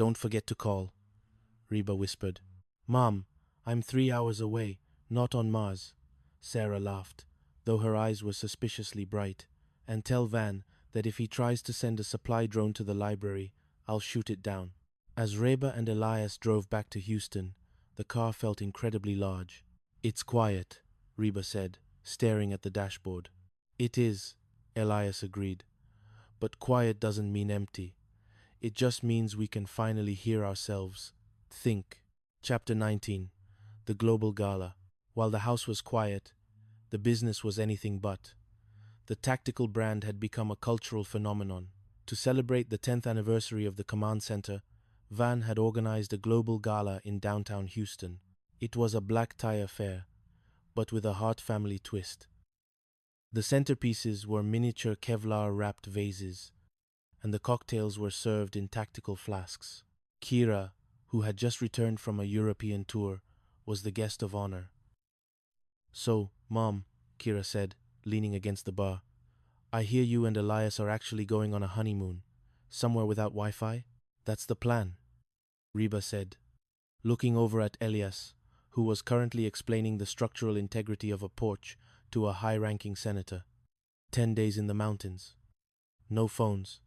Don't forget to call, Reba whispered. Mom, I'm 3 hours away, not on Mars. Sarah laughed, though her eyes were suspiciously bright. And tell Van that if he tries to send a supply drone to the library, I'll shoot it down. As Reba and Elias drove back to Houston, the car felt incredibly large. It's quiet, Reba said, staring at the dashboard. It is, Elias agreed. But quiet doesn't mean empty. It just means we can finally hear ourselves think. Chapter 19. The Global Gala. While the house was quiet, the business was anything but. The tactical brand had become a cultural phenomenon. To celebrate the 10th anniversary of the command center, Van had organized a global gala in downtown Houston. It was a black tie affair, but with a Hart family twist. The centerpieces were miniature Kevlar-wrapped vases, and the cocktails were served in tactical flasks. Kira, who had just returned from a European tour, was the guest of honor. So, Mom, Kira said, leaning against the bar, I hear you and Elias are actually going on a honeymoon, somewhere without Wi-Fi? That's the plan, Reba said, looking over at Elias, who was currently explaining the structural integrity of a porch to a high-ranking senator. 10 days in the mountains. No phones.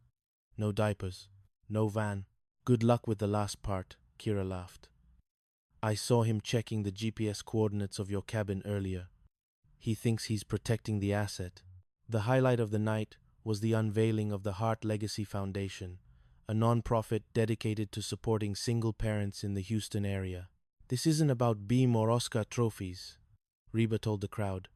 No diapers. No van. Good luck with the last part, Kira laughed. I saw him checking the GPS coordinates of your cabin earlier. He thinks he's protecting the asset. The highlight of the night was the unveiling of the Hart Legacy Foundation, a non-profit dedicated to supporting single parents in the Houston area. This isn't about Beam or Oscar trophies, Reba told the crowd,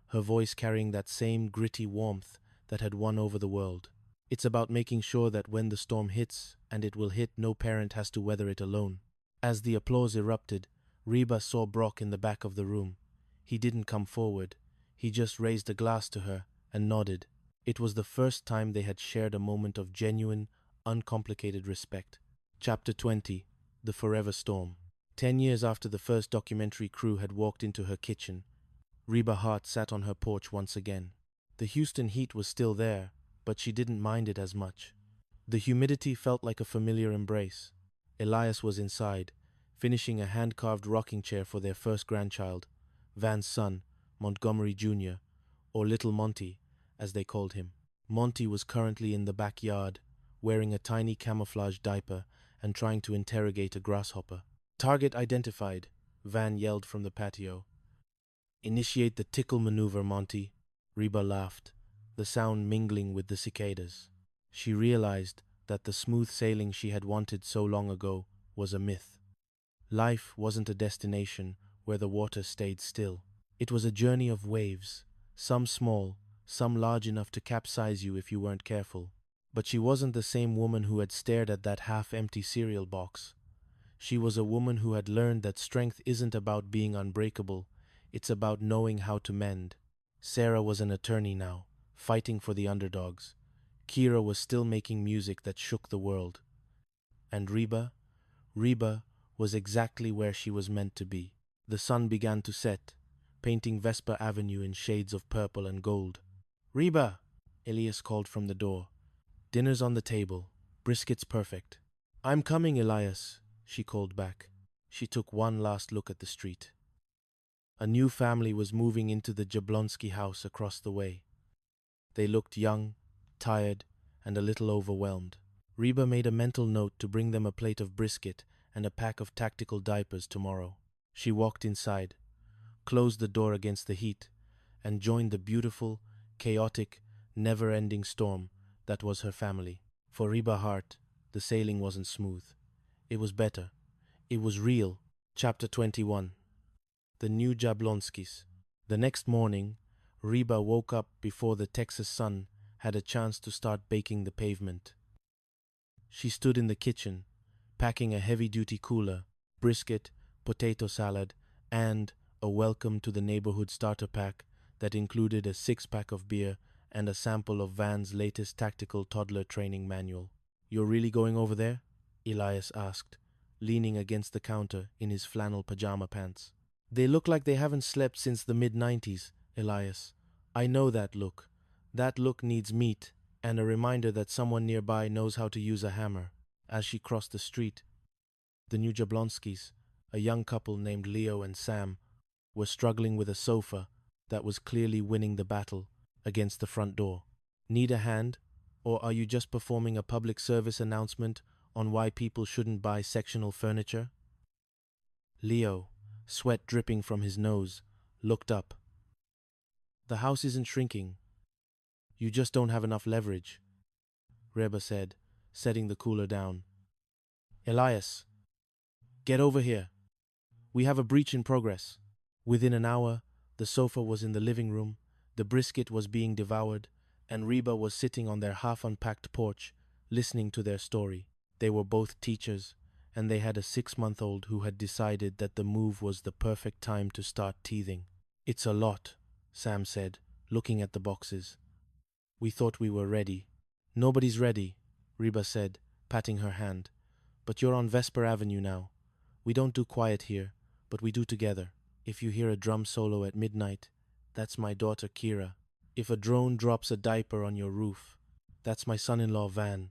her voice carrying that same gritty warmth that had won over the world. It's about making sure that when the storm hits, and it will hit, no parent has to weather it alone. As the applause erupted, Reba saw Brock in the back of the room. He didn't come forward. He just raised a glass to her and nodded. It was the first time they had shared a moment of genuine, uncomplicated respect. Chapter 20. The Forever Storm. 10 years after the first documentary crew had walked into her kitchen, Reba Hart sat on her porch once again. The Houston heat was still there, but she didn't mind it as much. The humidity felt like a familiar embrace. Elias was inside, finishing a hand-carved rocking chair for their first grandchild, Van's son, Montgomery Jr., or Little Monty, as they called him. Monty was currently in the backyard, wearing a tiny camouflage diaper and trying to interrogate a grasshopper. Target identified, Van yelled from the patio. Initiate the tickle maneuver, Monty, Reba laughed, the sound mingling with the cicadas. She realized that the smooth sailing she had wanted so long ago was a myth. Life wasn't a destination where the water stayed still. It was a journey of waves, some small, some large enough to capsize you if you weren't careful. But she wasn't the same woman who had stared at that half-empty cereal box. She was a woman who had learned that strength isn't about being unbreakable, it's about knowing how to mend. Sarah was an attorney now, fighting for the underdogs. Kira was still making music that shook the world. And Reba was exactly where she was meant to be. The sun began to set, painting Vesper Avenue in shades of purple and gold. Reba, Elias called from the door. Dinner's on the table. Brisket's perfect. I'm coming, Elias, she called back. She took one last look at the street. A new family was moving into the Jablonski house across the way. They looked young, tired, and a little overwhelmed. Reba made a mental note to bring them a plate of brisket and a pack of tactical diapers tomorrow. She walked inside, closed the door against the heat, and joined the beautiful, chaotic, never-ending storm that was her family. For Reba Hart, the sailing wasn't smooth. It was better. It was real. Chapter 21. The New Jablonskis. The next morning, Reba woke up before the Texas sun had a chance to start baking the pavement. She stood in the kitchen, packing a heavy-duty cooler, brisket, potato salad, and a welcome to the neighborhood starter pack that included a 6-pack of beer and a sample of Van's latest tactical toddler training manual. You're really going over there? Elias asked, leaning against the counter in his flannel pajama pants. They look like they haven't slept since the mid-90s, Elias. I know that look. That look needs meat and a reminder that someone nearby knows how to use a hammer. As she crossed the street, The new Jablonskis, a young couple named Leo and Sam, were struggling with a sofa that was clearly winning the battle against the front door. Need a hand? Or are you just performing a public service announcement on why people shouldn't buy sectional furniture? Leo, sweat dripping from his nose, looked up. The house isn't shrinking. You just don't have enough leverage, Reba said, setting the cooler down. Elias, get over here. We have a breach in progress. Within an hour, the sofa was in the living room, the brisket was being devoured, and Reba was sitting on their half-unpacked porch, listening to their story. They were both teachers, and they had a 6-month-old who had decided that the move was the perfect time to start teething. It's a lot, Sam said, looking at the boxes. We thought we were ready. Nobody's ready, Reba said, patting her hand. But you're on Vesper Avenue now. We don't do quiet here, but we do together. If you hear a drum solo at midnight, that's my daughter Kira. If a drone drops a diaper on your roof, that's my son-in-law Van.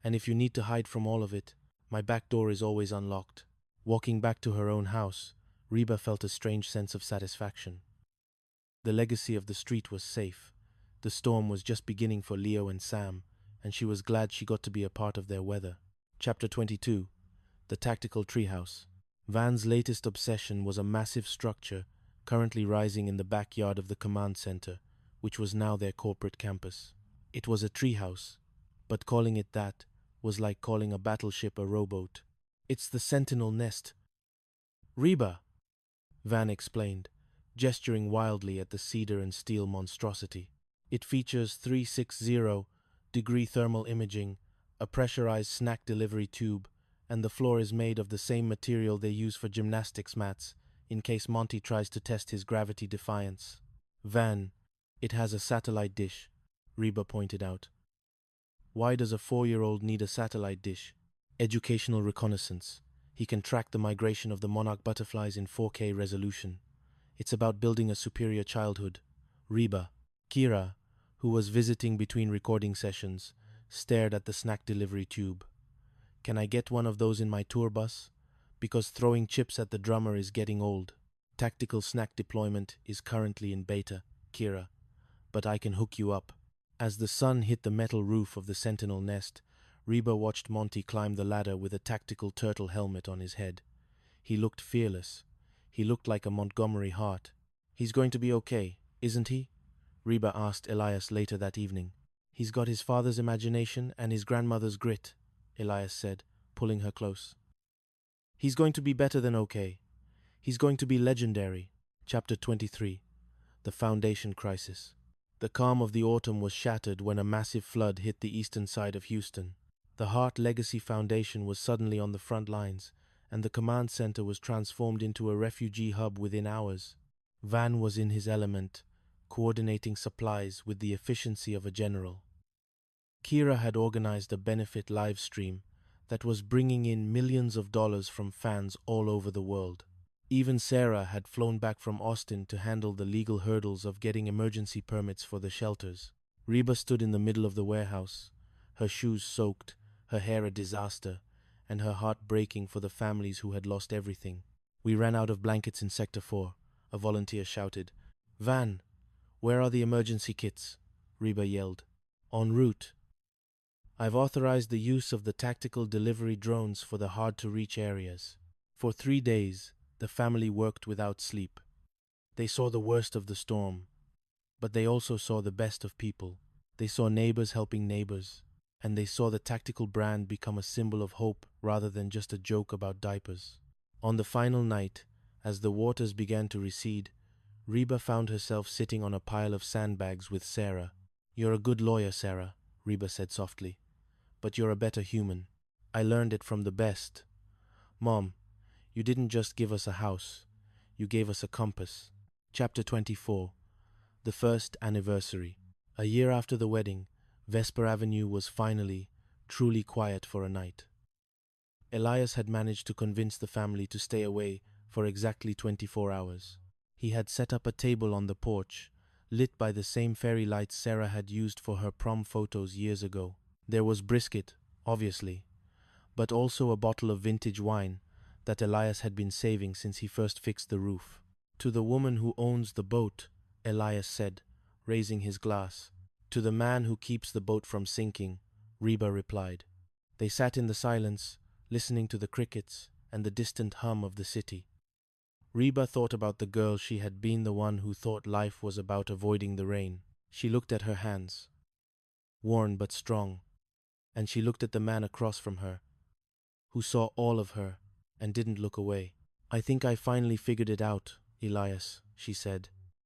And if you need to hide from all of it, my back door is always unlocked. Walking back to her own house, Reba felt a strange sense of satisfaction. The legacy of the street was safe. The storm was just beginning for Leo and Sam, and she was glad she got to be a part of their weather. Chapter 22. The Tactical Treehouse. Van's latest obsession was a massive structure currently rising in the backyard of the command center, which was now their corporate campus. It was a treehouse, but calling it that was like calling a battleship a rowboat. It's the Sentinel nest. Reba, Van explained, gesturing wildly at the cedar and steel monstrosity. It features 360-degree thermal imaging, a pressurized snack delivery tube, and the floor is made of the same material they use for gymnastics mats, in case Monty tries to test his gravity defiance. Van, it has a satellite dish, Reba pointed out. Why does a 4-year-old need a satellite dish? Educational reconnaissance. He can track the migration of the monarch butterflies in 4K resolution. It's about building a superior childhood. Reba. Kira, who was visiting between recording sessions, stared at the snack delivery tube. Can I get one of those in my tour bus? Because throwing chips at the drummer is getting old. Tactical snack deployment is currently in beta, Kira, but I can hook you up. As the sun hit the metal roof of the Sentinel nest, Reba watched Monty climb the ladder with a tactical turtle helmet on his head. He looked fearless. He looked like a Montgomery Hart. He's going to be okay, isn't he? Reba asked Elias later that evening. He's got his father's imagination and his grandmother's grit, Elias said, pulling her close. He's going to be better than okay. He's going to be legendary. Chapter 23. The Foundation Crisis. The calm of the autumn was shattered when a massive flood hit the eastern side of Houston. The Hart Legacy Foundation was suddenly on the front lines, and the command center was transformed into a refugee hub within hours. Van was in his element, coordinating supplies with the efficiency of a general. Kira had organized a benefit live stream that was bringing in millions of dollars from fans all over the world. Even Sarah had flown back from Austin to handle the legal hurdles of getting emergency permits for the shelters. Reba stood in the middle of the warehouse, her shoes soaked, her hair a disaster, and her heart breaking for the families who had lost everything. We ran out of blankets in Sector 4, a volunteer shouted. Van, where are the emergency kits? Reba yelled. En route. I've authorized the use of the tactical delivery drones for the hard-to-reach areas. For 3 days, the family worked without sleep. They saw the worst of the storm, but they also saw the best of people. They saw neighbors helping neighbors, and they saw the tactical brand become a symbol of hope rather than just a joke about diapers. On the final night, as the waters began to recede, Reba found herself sitting on a pile of sandbags with Sarah. You're a good lawyer, Sarah, Reba said softly, but you're a better human. I learned it from the best. Mom, you didn't just give us a house, you gave us a compass. Chapter 24. The First Anniversary. A year after the wedding, Vesper Avenue was finally, truly quiet for a night. Elias had managed to convince the family to stay away for exactly 24 hours. He had set up a table on the porch, lit by the same fairy lights Sarah had used for her prom photos years ago. There was brisket, obviously, but also a bottle of vintage wine, that Elias had been saving since he first fixed the roof. To the woman who owns the boat, Elias said, raising his glass. To the man who keeps the boat from sinking, Reba replied. They sat in the silence, listening to the crickets and the distant hum of the city. Reba thought about the girl she had been, the one who thought life was about avoiding the rain. She looked at her hands, worn but strong, and she looked at the man across from her, who saw all of her and didn't look away. I think I finally figured it out, Elias, she said.